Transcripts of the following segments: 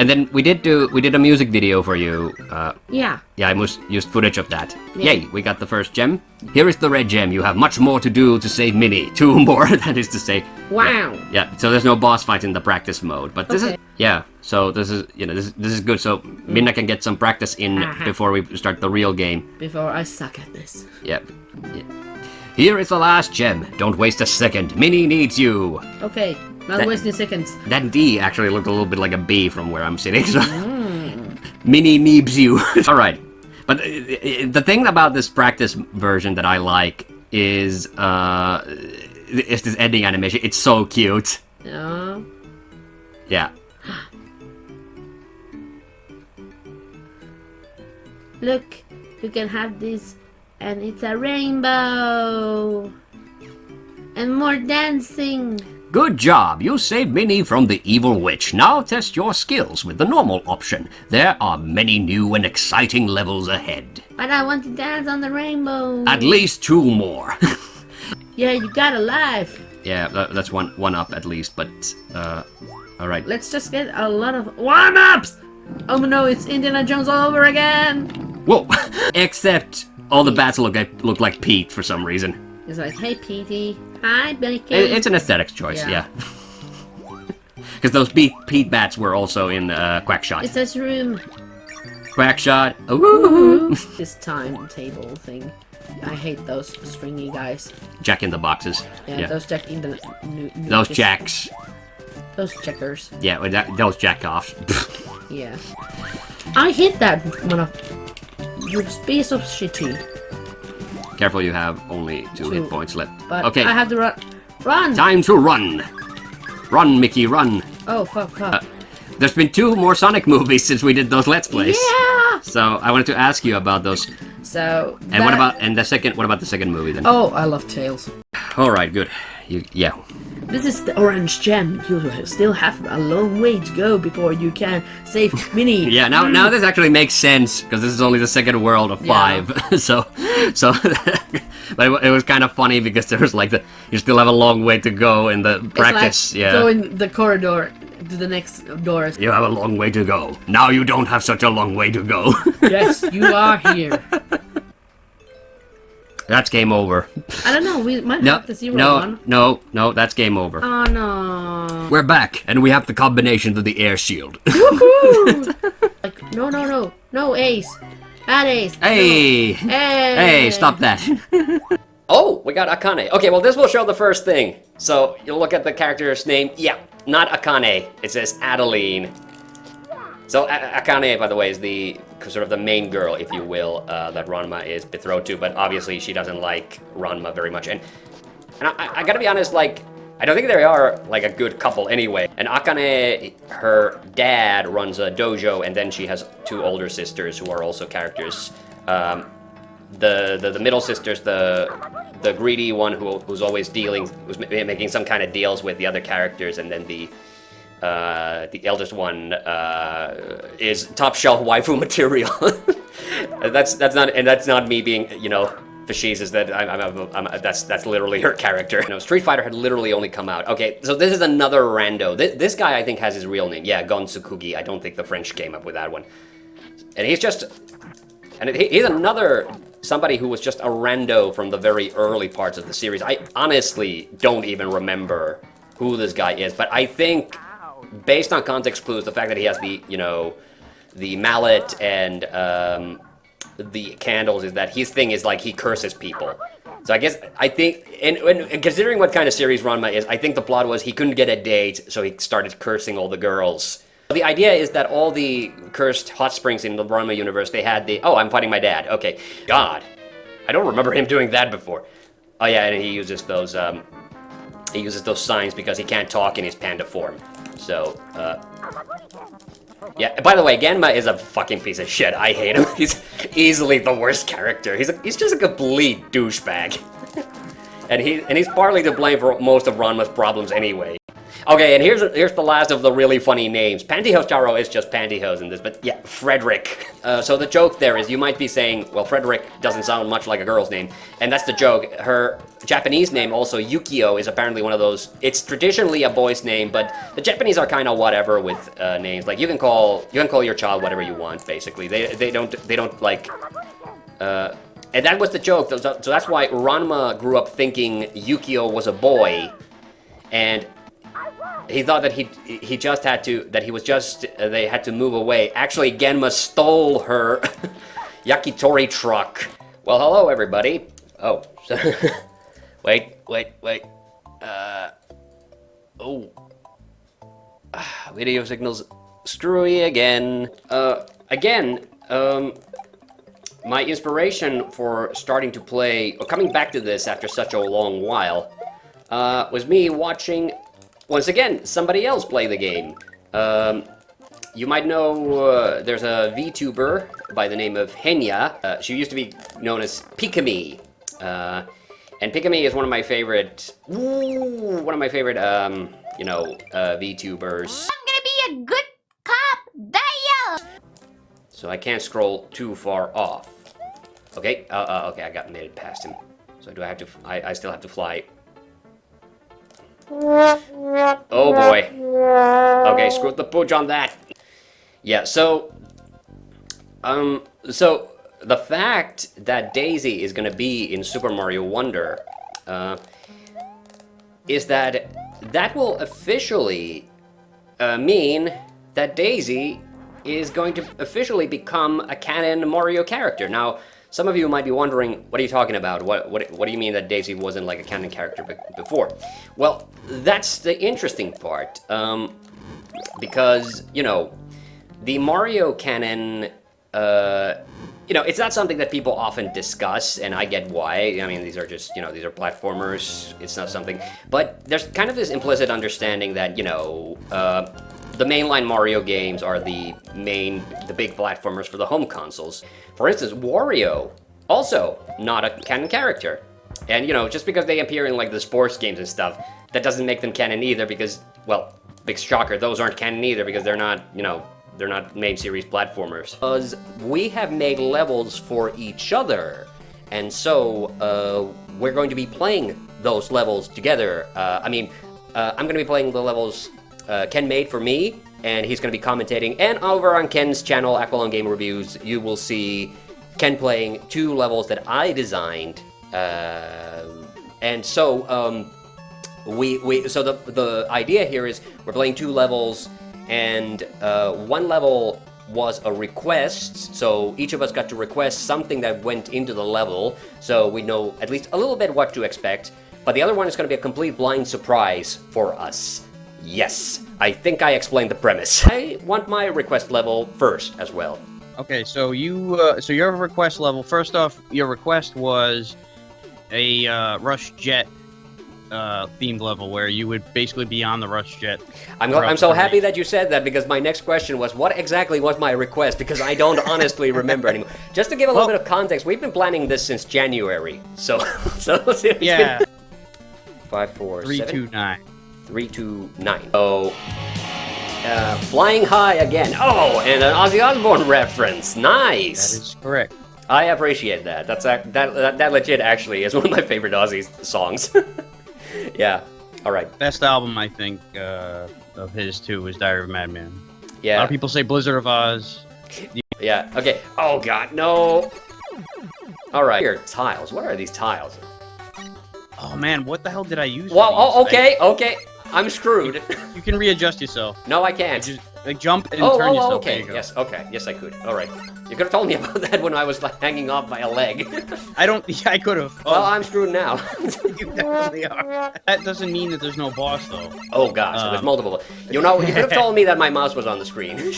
And then we did a music video for you. Yeah. Yeah, I used footage of that. Yeah. Yay, we got the first gem. Here is the red gem. You have much more to do to save Minnie. 2 more, that is to say. Wow. Yeah, so there's no boss fight in the practice mode, but this is so this is this is good. So Minna can get some practice in before we start the real game. Before I suck at this. Yeah. Here is the last gem. Don't waste a second. Minnie needs you. Okay, not wasting seconds. That D actually looked a little bit like a B from where I'm sitting. So Minnie needs you. All right, but the thing about this practice version that I like is this ending animation. It's so cute. Yeah. Yeah. Look, you can have this, and it's a rainbow. And more dancing. Good job! You saved Minnie from the evil witch. Now test your skills with the normal option. There are many new and exciting levels ahead. But I want to dance on the rainbow. At least 2 more. Yeah, you got a life. Yeah, that's one up at least, but alright. Let's just get a lot of 1-ups! Oh no, it's Indiana Jones all over again! Whoa! Except all the bats look like Pete for some reason. It's like, hey Petey, hi Becky. It's an aesthetics choice, yeah. Because those Pete bats were also in Quackshot. It's this room. Quackshot. Ooh. This timetable thing. I hate those stringy guys. Jack in the boxes. Yeah, those Jack in the... Those jacks. Those checkers. Yeah, those jack-offs. Yeah. I hit that one of... You piece of shitty. Careful, you have only 2 hit points left. But okay. I have to run. Run! Time to run! Run, Mickey, run! Oh, fuck. There's been 2 more Sonic movies since we did those Let's Plays. Yeah! So I wanted to ask you about those. So and what about the second movie then? Oh, I love Tails. All right, good. Yeah. This is the orange gem. You still have a long way to go before you can save Minnie. Yeah. Now this actually makes sense because this is only the second world of 5. so, but it was kind of funny because there was like you still have a long way to go in the practice. It's like go in the corridor to the next doors. You have a long way to go. Now you don't have such a long way to go. Yes, you are here. That's game over. I don't know, we might have the 0-1. No, that's game over. Oh no. We're back, and we have the combination to the air shield. Woohoo! Like, no, Ace. Bad Ace. Hey! No. Hey, stop that. Oh, we got Akane. Okay, well this will show the first thing. So, you'll look at the character's name. Yeah, not Akane. It says Adeline. So, Akane, by the way, is the sort of the main girl, if you will, that Ranma is betrothed to, but obviously she doesn't like Ranma very much. And I gotta be honest, like, I don't think they are, like, a good couple anyway. And Akane, her dad runs a dojo, and then she has 2 older sisters who are also characters. The middle sister's the greedy one who's always who's making some kind of deals with the other characters, and then the eldest one is top shelf waifu material. that's not me being, facetious. That's literally her character. Street Fighter had literally only come out. Okay, so this is another rando. This guy I think has his real name. Yeah, Gon Tsukugi. I don't think the French came up with that one. And he's another somebody who was just a rando from the very early parts of the series. I honestly don't even remember who this guy is, but I think, based on context clues, the fact that he has the mallet and the candles is that his thing is like he curses people. So I think, and considering what kind of series Ranma is, I think the plot was he couldn't get a date, so he started cursing all the girls. The idea is that all the cursed hot springs in the Ranma universe, they had I'm fighting my dad. Okay, God, I don't remember him doing that before. Oh yeah, and he uses those signs because he can't talk in his panda form. So, yeah, by the way, Genma is a fucking piece of shit. I hate him. He's easily the worst character. He's just a complete douchebag. and he's partly to blame for most of Ranma's problems anyway. Okay, and here's the last of the really funny names. Pantyhose Taro is just pantyhose in this, but yeah, Frederick. So the joke there is you might be saying, well, Frederick doesn't sound much like a girl's name, and that's the joke. Her Japanese name, also Yukio, is apparently one of those. It's traditionally a boy's name, but the Japanese are kind of whatever with names. Like you can call your child whatever you want, basically. They don't like. And that was the joke. So that's why Ranma grew up thinking Yukio was a boy, and he thought that he just had to, that he was just, they had to move away. Actually, Genma stole her yakitori truck. Well, hello everybody. Oh, so wait. Video signals screwy again. My inspiration for starting to play, or coming back to this after such a long while, was me watching, once again, somebody else play the game. You might know there's a VTuber by the name of Henya. She used to be known as Pikami. And Pikami is one of my favorite, VTubers. I'm gonna be a good cop, Dale! So I can't scroll too far off. Okay, okay, I made it past him. So do I have to, I still have to fly. Oh boy. Okay, screw the pooch on that. Yeah, so the fact that Daisy is gonna be in Super Mario Wonder is that will officially mean that Daisy is going to officially become a canon Mario character. Now, some of you might be wondering, what are you talking about? What do you mean that Daisy wasn't like a canon character before? Well, that's the interesting part, because, you know, the Mario canon, it's not something that people often discuss, and I get why. I mean, these are just, these are platformers. It's not something, but there's kind of this implicit understanding that, the mainline Mario games are the big platformers for the home consoles. For instance, Wario, also not a canon character. And, just because they appear in, like, the sports games and stuff, that doesn't make them canon either because, well, big shocker, those aren't canon either because they're not, they're not main series platformers. Because we have made levels for each other. And so, we're going to be playing those levels together. I'm going to be playing the levels Ken made for me, and he's going to be commentating. And over on Ken's channel, Aqualung Game Reviews, you will see Ken playing 2 levels that I designed. And so, so the idea here is we're playing 2 levels, and 1 level was a request, so each of us got to request something that went into the level, so we know at least a little bit what to expect. But the other one is going to be a complete blind surprise for us. Yes, I think I explained the premise. I want my request level first as well. Okay, so so your request level, first off, your request was a Rush Jet themed level where you would basically be on the Rush Jet. I'm so happy that you said that because my next question was what exactly was my request, because I don't honestly remember anymore. Just to give a little bit of context, we've been planning this since January, so yeah. 5, 4, 3, 7? 2, 9. 3, 2, 9. So, flying high again. Oh, and an Ozzy Osbourne reference. Nice. That is correct. I appreciate that. That legit actually is one of my favorite Ozzy songs. Yeah. All right. Best album I think of his too was Diary of a Madman. Yeah. A lot of people say Blizzard of Oz. Yeah. Okay. Oh God, no. All right. Here, tiles. What are these tiles? Oh man, what the hell did I use? Well, oh, okay. I'm screwed. You can readjust yourself. No, I can't. Just jump and turn yourself. Okay. Yes. Okay. Yes, I could. All right. You could have told me about that when I was like hanging off by a leg. I could have. Oh. Well, I'm screwed now. You definitely are. That doesn't mean that there's no boss though. Oh gosh, there's multiple. You could have told me that my mouse was on the screen.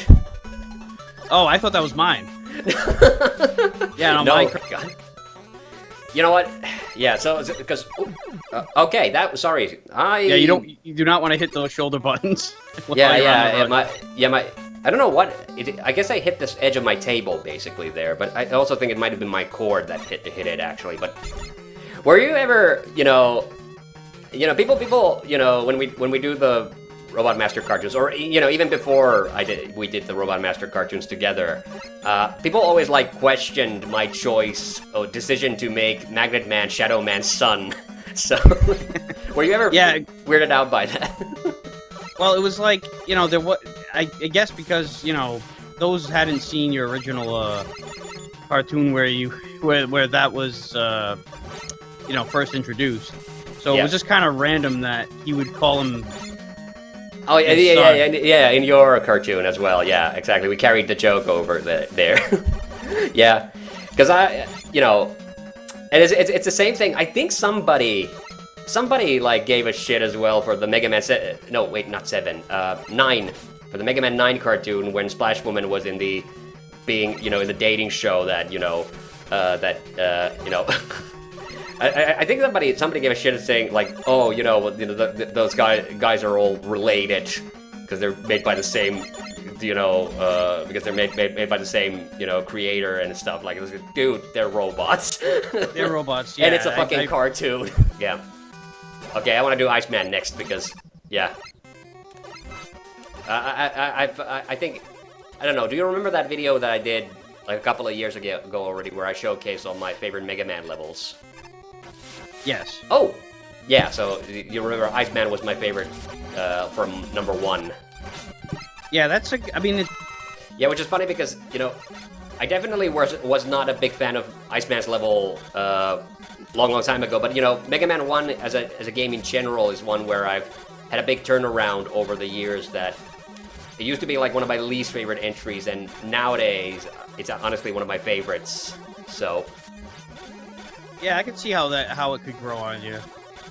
Oh, I thought that was mine. Yeah, no, mine. God. You know what? Yeah, so because okay, sorry. Yeah, you do not want to hit those shoulder buttons. I don't know what I guess I hit this edge of my table basically there, but I also think it might have been my cord that hit it actually. But were you ever, people, when we do the Robot Master cartoons, or you know, even before we did the Robot Master cartoons together, people always like questioned my choice or decision to make Magnet Man Shadow Man's son. So, were you ever weirded out by that? Well, it was like, you know, I guess because, you know, those hadn't seen your original cartoon where that was you know, first introduced. So it was just kind of random that he would call him. Oh yeah, in your cartoon as well. Yeah, exactly. We carried the joke over there. Yeah, because you know, and it's the same thing. I think somebody like gave a shit as well for the Mega Man. No, wait, not 7. 9 for the Mega Man 9 cartoon when Splash Woman was in the in the dating show that you know. I think somebody gave a shit saying like, oh, those guys are all related because they're made by the same, because they're made by the same, creator and stuff. Like, dude, they're robots. They're robots, yeah. And it's a fucking cartoon. Yeah. Okay, I want to do Iceman next because, yeah. I think, I don't know. Do you remember that video that I did like a couple of years ago already, where I showcased all my favorite Mega Man levels? Yes. Oh! Yeah, so you remember Iceman was my favorite from number 1. Yeah, Yeah, which is funny because, I definitely was not a big fan of Iceman's level long time ago, but, Mega Man 1 as a game in general is one where I've had a big turnaround over the years that it used to be like one of my least favorite entries, and nowadays it's honestly one of my favorites, so... Yeah, I can see how it could grow on you.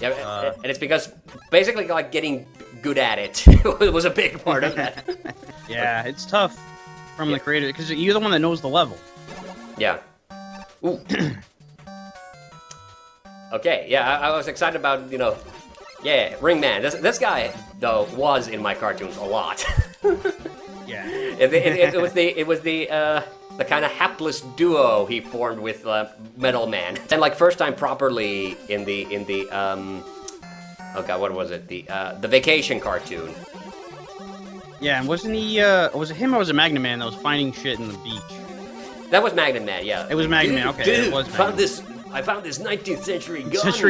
Yeah, and it's because basically like getting good at it was a big part of that. Yeah, it's tough from the creator because you're the one that knows the level. Yeah. Ooh. Okay, yeah, I was excited about Ringman. This guy though was in my cartoons a lot. Yeah. It was the kind of hapless duo he formed with Metal Man. And like first time properly in the oh god, what was it? The Vacation cartoon. Yeah, and wasn't he was it him or was it Magnet Man that was finding shit in the beach? That was Magnet Man, yeah. It was Magnet Man, okay. Dude, it was I found this 19th century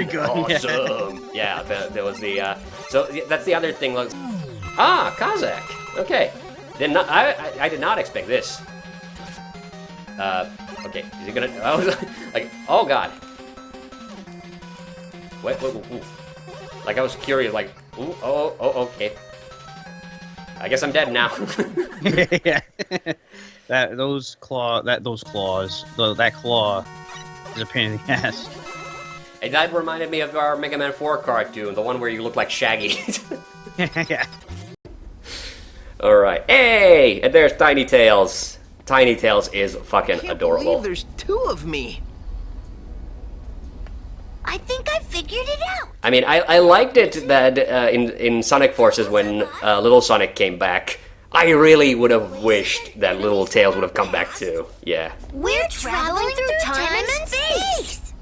gun. Awesome. Yeah, there was the so that's the other thing. Kazakh. Okay. I did not expect this. Okay, is he gonna... I was like, oh god. Wait. Like, I was curious, like, ooh, okay. I guess I'm dead now. Yeah. That claw is a pain in the ass. And that reminded me of our Mega Man 4 cartoon, the one where you look like Shaggy. Yeah. Alright. Hey! And there's Tiny Tails. Tiny Tails is fucking adorable. Believe there's 2 of me. I think I figured it out. I mean, I liked it that in Sonic Forces when Little Sonic came back. I really would have wished that Little Tails would have come back too. Yeah. We're traveling through time and space.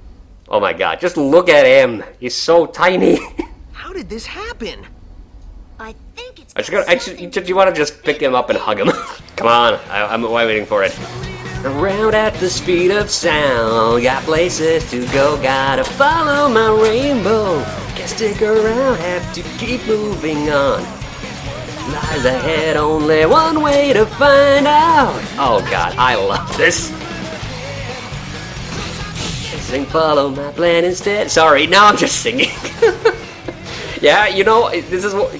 Oh my god, just look at him. He's so tiny. How did this happen? I think it's... You want to just pick him up and hug him? Come on, I'm waiting for it. Around at the speed of sound, got places to go, gotta follow my rainbow. Can't stick around, have to keep moving on. Lies ahead, only one way to find out. Oh god, I love this. Sing, follow my plan instead. Sorry, now I'm just singing. Yeah, this is what...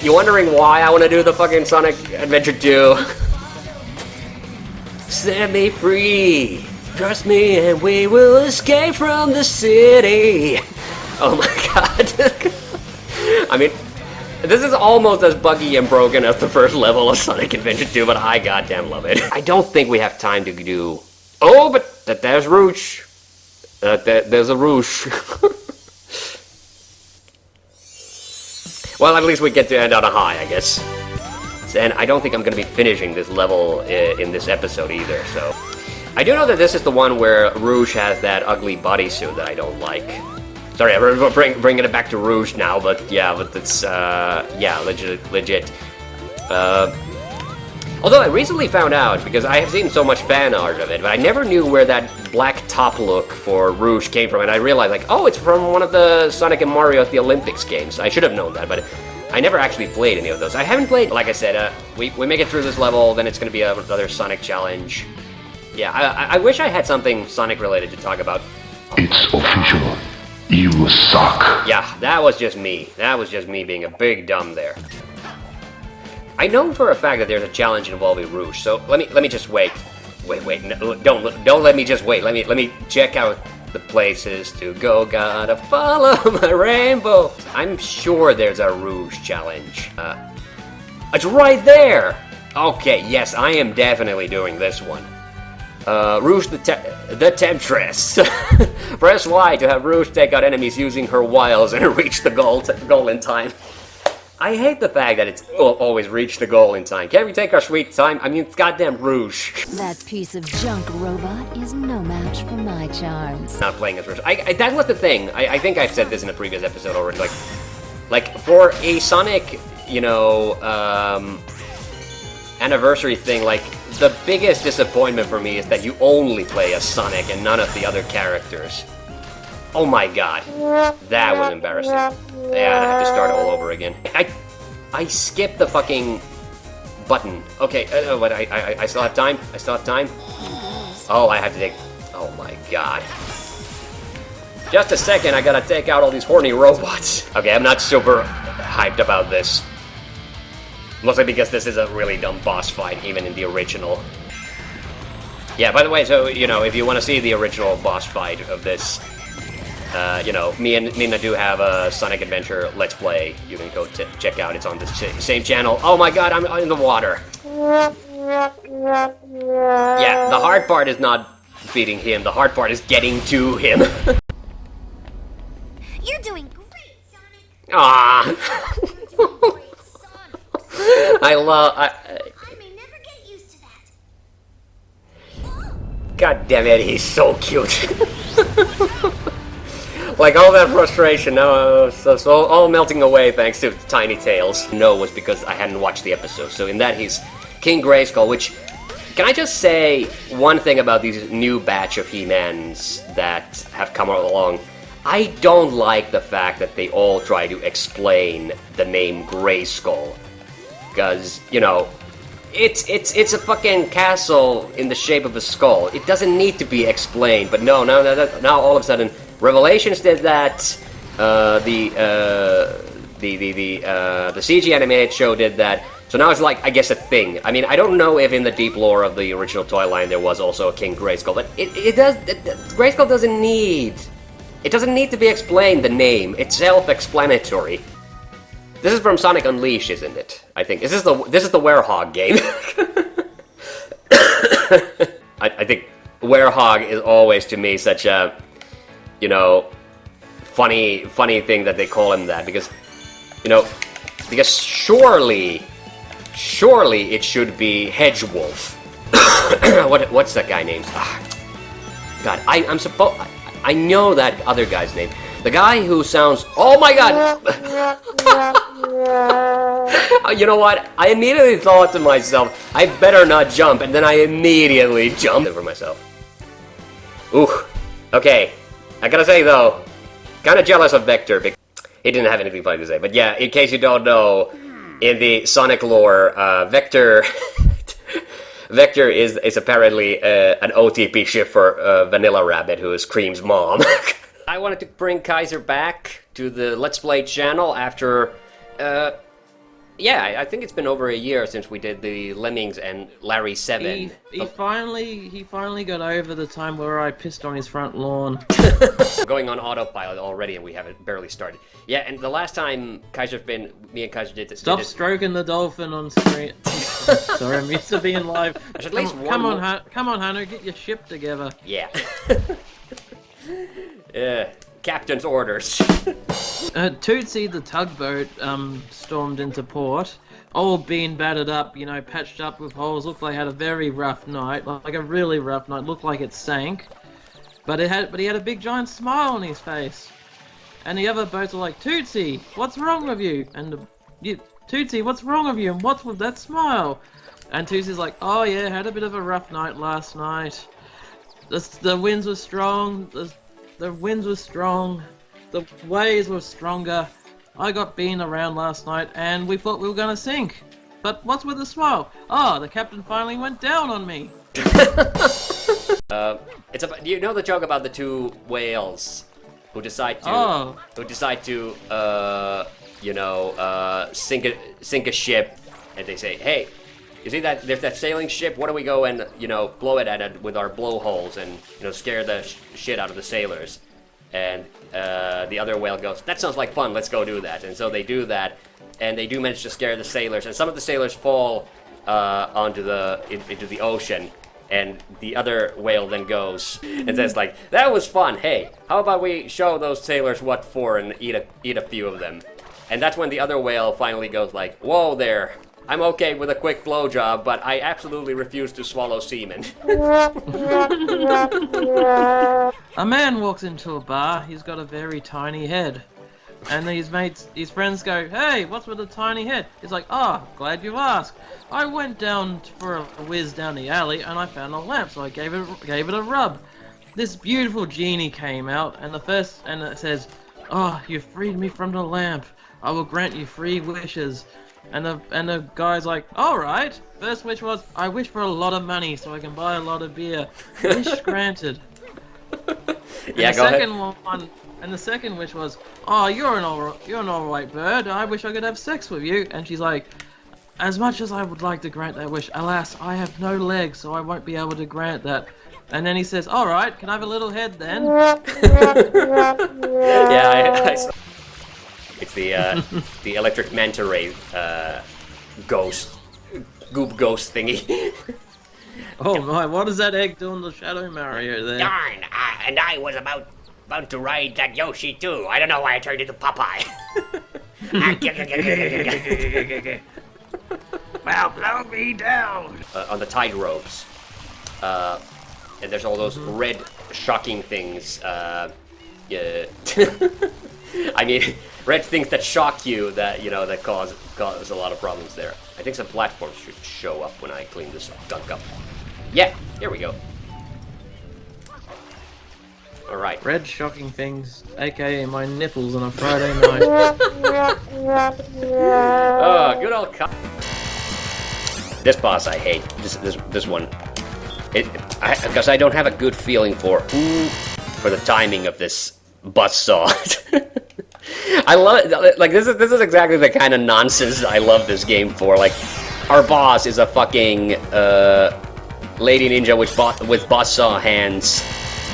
You wondering why I want to do the fucking Sonic Adventure 2? Set me free, trust me and we will escape from the city. Oh my god. I mean, this is almost as buggy and broken as the first level of Sonic Adventure 2, but I goddamn love it. I don't think we have time to do... Oh, but there's Rouge. There's a Rouge. Well, at least we get to end on a high, I guess. And I don't think I'm going to be finishing this level in this episode either, so... I do know that this is the one where Rouge has that ugly bodysuit that I don't like. Sorry, we're bringing it back to Rouge now, but it's, yeah, legit. Although I recently found out, because I have seen so much fan art of it, but I never knew where that black top look for Rouge came from, and I realized, like, oh, it's from one of the Sonic and Mario at the Olympics games. I should have known that, but I never actually played any of those. I haven't played, like I said, we make it through this level, then it's going to be another Sonic challenge. Yeah, I wish I had something Sonic-related to talk about. It's official. You suck. Yeah, that was just me. That was just me being a big dumb there. I know for a fact that there's a challenge involving Rouge, so let me just wait. Wait, no, don't let me just wait. Let me check out the places to go. Gotta follow my rainbow. I'm sure there's a Rouge challenge. It's right there. Okay, yes, I am definitely doing this one. Rouge the Temptress. Press Y to have Rouge take out enemies using her wiles and reach the goal in time. I hate the fact that it's always reach the goal in time. Can't we take our sweet time? I mean, it's goddamn Rouge. That piece of junk robot is no match for my charms. Not playing as Rouge. That was the thing. I think I've said this in a previous episode already. Like for a Sonic, you know, anniversary thing, like, the biggest disappointment for me is that you only play as Sonic and none of the other characters. Oh my god. That was embarrassing. Yeah, I have to start all over again. I skipped the fucking button. Okay, but I still have time? I still have time? Oh, I have to take... Oh my god. Just a second, I gotta take out all these horny robots. Okay, I'm not super hyped about this. Mostly because this is a really dumb boss fight, even in the original. Yeah, by the way, so, you know, if you want to see the original boss fight of this, you know, me and Minna do have a Sonic Adventure Let's Play. You can go check out. It's on the same channel. Oh my god, I'm in the water. Yeah, the hard part is not defeating him. The hard part is getting to him. You're doing great, Sonic. Ah. You're doing great, Sonic. I may never get used to that. God damn it, he's so cute. Like, all that frustration, so all melting away thanks to Tiny Tails. No, was because I hadn't watched the episode. So in that, he's King Grayskull, which... Can I just say one thing about these new batch of He-Mans that have come along? I don't like the fact that they all try to explain the name Grayskull. Because, you know, it's a fucking castle in the shape of a skull. It doesn't need to be explained, but no, now all of a sudden... Revelations did that, the CG animated show did that, so now it's like, I guess, a thing. I mean, I don't know if in the deep lore of the original toy line there was also a King Grayskull, but Grayskull doesn't need to be explained, the name. It's self-explanatory. This is from Sonic Unleashed, isn't it? I think. This is the Werehog game. I think Werehog is always, to me, such a... You know, funny thing that they call him that, because, you know, because surely it should be Hedgewolf. What's that guy named? God, I know that other guy's name. The guy who sounds... Oh my god! You know what? I immediately thought to myself, I better not jump, and then I immediately jumped over myself. Ooh, okay. I gotta say, though, kinda jealous of Vector, because he didn't have anything funny to say. But yeah, in case you don't know, in the Sonic lore, Vector... Vector is apparently an OTP ship for Vanilla Rabbit, who is Cream's mom. I wanted to bring Kaiser back to the Let's Play channel after... yeah, I think it's been over a year since we did the Lemmings and Larry 7. He finally got over the time where I pissed on his front lawn. Going on autopilot already, and we haven't barely started. Yeah, and the last time me and Kaiser did this... Stop stroking the dolphin on screen. Sorry, I'm used to being live. Come on, Hannah, get your ship together. Yeah. Yeah. Captain's orders. Tootsie the tugboat stormed into port, all being battered up, you know, patched up with holes. Looked like it had a very rough night, like a really rough night. Looked like it sank, but he had a big giant smile on his face. And the other boats are like, Tootsie, what's wrong with you? And Tootsie, what's wrong with you? And what's with that smile? And Tootsie's like, oh yeah, had a bit of a rough night last night. The winds were strong. The winds were strong. The waves were stronger. I got beaten around last night, and we thought we were gonna sink. But what's with the smile? Oh, the captain finally went down on me. It's about, you know the joke about the two whales who decide to sink a ship, and they say, hey, you see that there's that sailing ship? Why don't we go and blow it at it with our blowholes and scare the shit out of the sailors? And the other whale goes, that sounds like fun, let's go do that. And so they do that, and they do manage to scare the sailors, and some of the sailors fall into the ocean, and the other whale then goes and says like, that was fun, hey, how about we show those sailors what for and eat a few of them? And that's when the other whale finally goes like, whoa there, I'm okay with a quick blowjob, but I absolutely refuse to swallow semen. A man walks into a bar, he's got a very tiny head. And his friends go, hey, what's with the tiny head? He's like, oh, glad you asked. I went down for a whiz down the alley and I found a lamp, so I gave it a rub. This beautiful genie came out and it says, oh, you freed me from the lamp. I will grant you 3 wishes. And the guy's like, alright. First wish was, I wish for a lot of money so I can buy a lot of beer. Wish granted. Yeah, go ahead. And the second wish was, oh, you're an alright bird. I wish I could have sex with you. And she's like, as much as I would like to grant that wish, alas, I have no legs, so I won't be able to grant that. And then he says, alright, can I have a little head then? Yeah, I saw. It's the electric manta ray ghost, goop ghost thingy. Oh my, what does that egg do in the Shadow Mario there? Darn, and I was about to ride that Yoshi too. I don't know why I turned into Popeye. Well, blow me down. On the tide ropes, and there's all those red shocking things. Yeah. I mean, red things that shock you that that cause a lot of problems there. I think some platforms should show up when I clean this gunk up. Yeah, here we go. All right. Red shocking things, aka my nipples on a Friday night. Oh, good old This boss I hate. This one. Because I don't have a good feeling for the timing of this buzzsaw. I love it. Like this is exactly the kind of nonsense I love this game for. Like, our boss is a fucking lady ninja with buzzsaw hands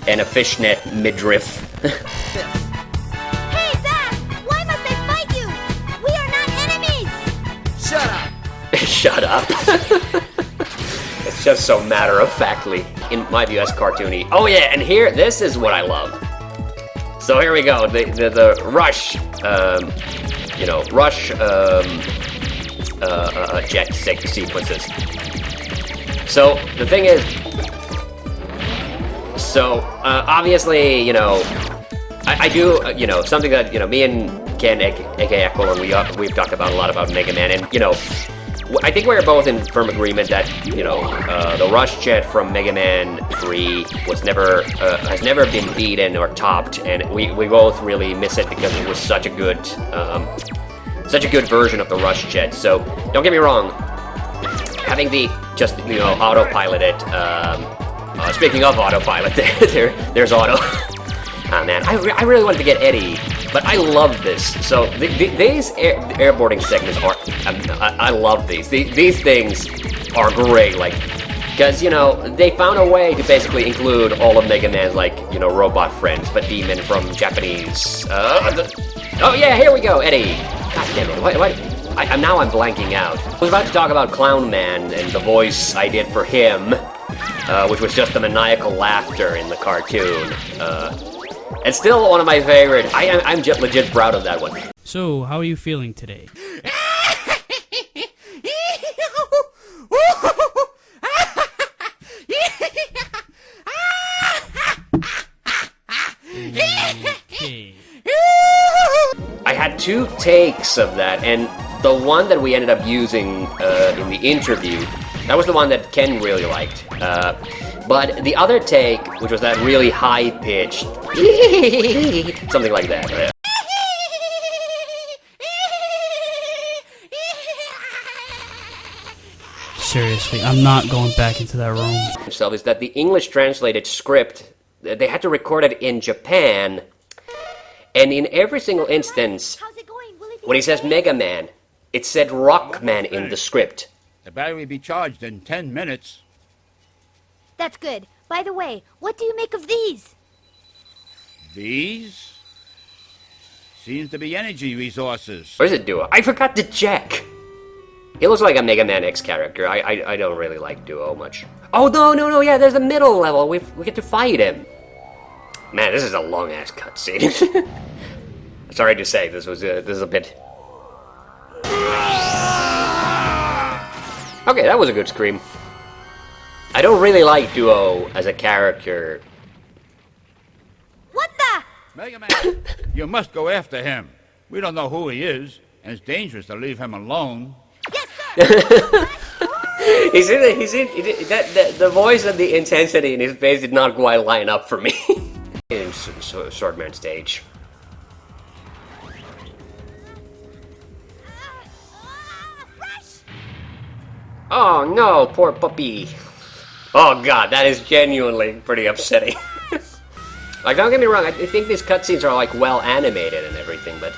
and a fishnet midriff. Hey, Zach! Why must I fight you? We are not enemies! Shut up! Shut up. It's just so matter-of-factly, in my view, as cartoony. Oh yeah, and here, this is what I love. So here we go, the rush, jet sequences. So the thing is, obviously, I do, something that, me and Ken, aka Aqualung, we've talked about a lot about Mega Man, and, I think we're both in firm agreement that, the Rush Jet from Mega Man 3 has never been beaten or topped, and we both really miss it because it was such a good version of the Rush Jet. So, don't get me wrong, having the autopiloted, speaking of autopilot, there's Auto. Ah, man, I really wanted to get Eddie, but I love this. So these airboarding segments are, I love these. These things are great, like, because, they found a way to basically include all of Mega Man's, robot friends, but demon from Japanese. Oh yeah, here we go, Eddie. God damn it, what? I'm blanking out. I was about to talk about Clown Man and the voice I did for him, which was just the maniacal laughter in the cartoon. It's still one of my favorite. I'm just legit proud of that one. So, how are you feeling today? Okay. had 2 takes of that, and the one that we ended up using in the interview, that was the one that Ken really liked. But the other take, which was that really high-pitched, something like that. Seriously, I'm not going back into that room. So is that the English translated script, they had to record it in Japan, and in every single instance, when he says Mega Man, it said Rockman in the script. The battery will be charged in 10 minutes. That's good. By the way, what do you make of these? These? Seems to be energy resources. Where's it Duo? I forgot to check! He looks like a Mega Man X character. I don't really like Duo much. Oh, no, yeah, there's a middle level. We get to fight him. Man, this is a long-ass cutscene. Sorry to say, this is a bit... Okay, that was a good scream. I don't really like Duo as a character. What the? Mega Man, you must go after him. We don't know who he is, and it's dangerous to leave him alone. Yes, sir! The voice and the intensity in his face did not quite line up for me. In Swordman stage. Oh no, poor puppy. Oh god, that is genuinely pretty upsetting. Like, don't get me wrong, I think these cutscenes are like well animated and everything, but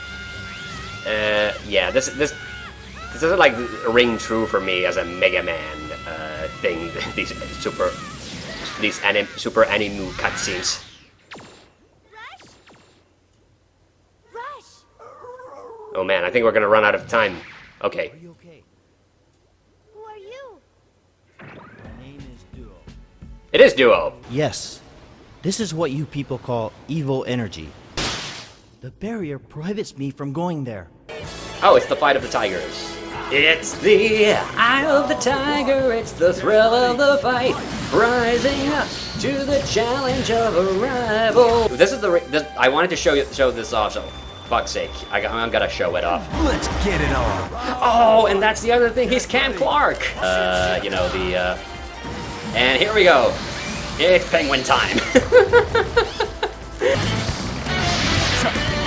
yeah, this doesn't like ring true for me as a Mega Man thing. These super anime cutscenes. Oh man, I think we're gonna run out of time. Okay. Who are you? It is Duo. Yes. This is what you people call evil energy. The barrier prohibits me from going there. Oh, it's the fight of the tigers. It's the eye of the tiger, it's the thrill of the fight, rising up to the challenge of a rival. This is I wanted to show this off, so fuck's sake, I'm gonna show it off. Let's get it on. Oh, and that's the other thing, he's Cam Clark. You know, and here we go. It's penguin time.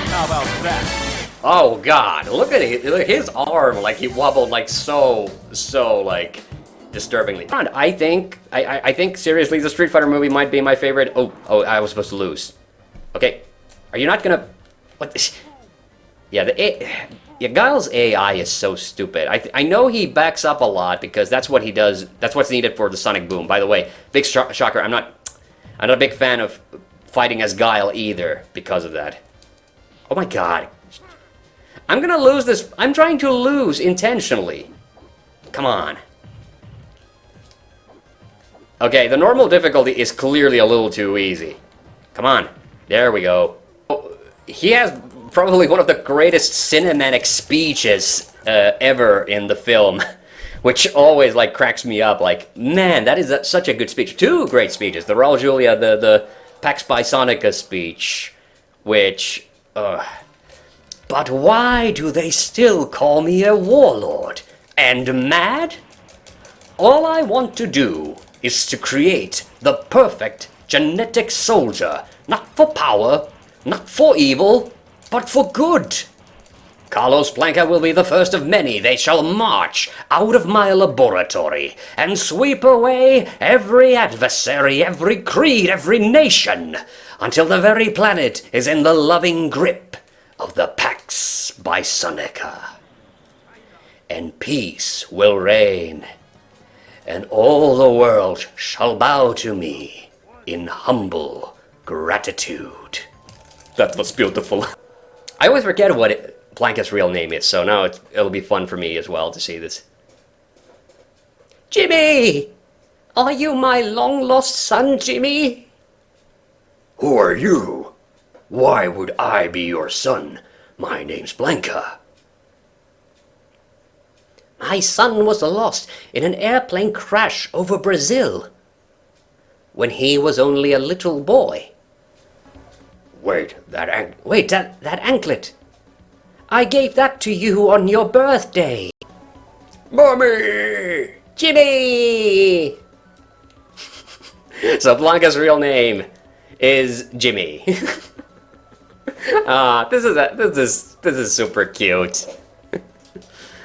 How about that? Oh god, look at it. Look, his arm, like he wobbled like so like disturbingly. I think seriously the Street Fighter movie might be my favorite. Oh, I was supposed to lose. Okay. Are you not gonna what? Yeah, Guile's AI is so stupid. I know he backs up a lot because that's what he does. That's what's needed for the Sonic Boom. By the way, big shocker, I'm not a big fan of fighting as Guile either because of that. Oh my god. I'm gonna lose this. I'm trying to lose intentionally. Come on. Okay, the normal difficulty is clearly a little too easy. Come on. There we go. He has probably one of the greatest cinematic speeches ever in the film, which always like cracks me up. Like, man, that is such a good speech. 2 great speeches. The Raul Julia, the Pax Bisonica speech, which... But why do they still call me a warlord? And mad? All I want to do is to create the perfect genetic soldier, not for power, not for evil, but for good. Carlos Blanka will be the first of many. They shall march out of my laboratory and sweep away every adversary, every creed, every nation, until the very planet is in the loving grip of the Pax Bisonica. And peace will reign, and all the world shall bow to me in humble gratitude. That was beautiful. I always forget what Blanka's real name is, so now it'll be fun for me as well to see this. Jimmy! Are you my long-lost son, Jimmy? Who are you? Why would I be your son? My name's Blanka. My son was lost in an airplane crash over Brazil when he was only a little boy. Wait, that anklet. I gave that to you on your birthday. Mommy! Jimmy! So Blanka's real name is Jimmy. This is super cute.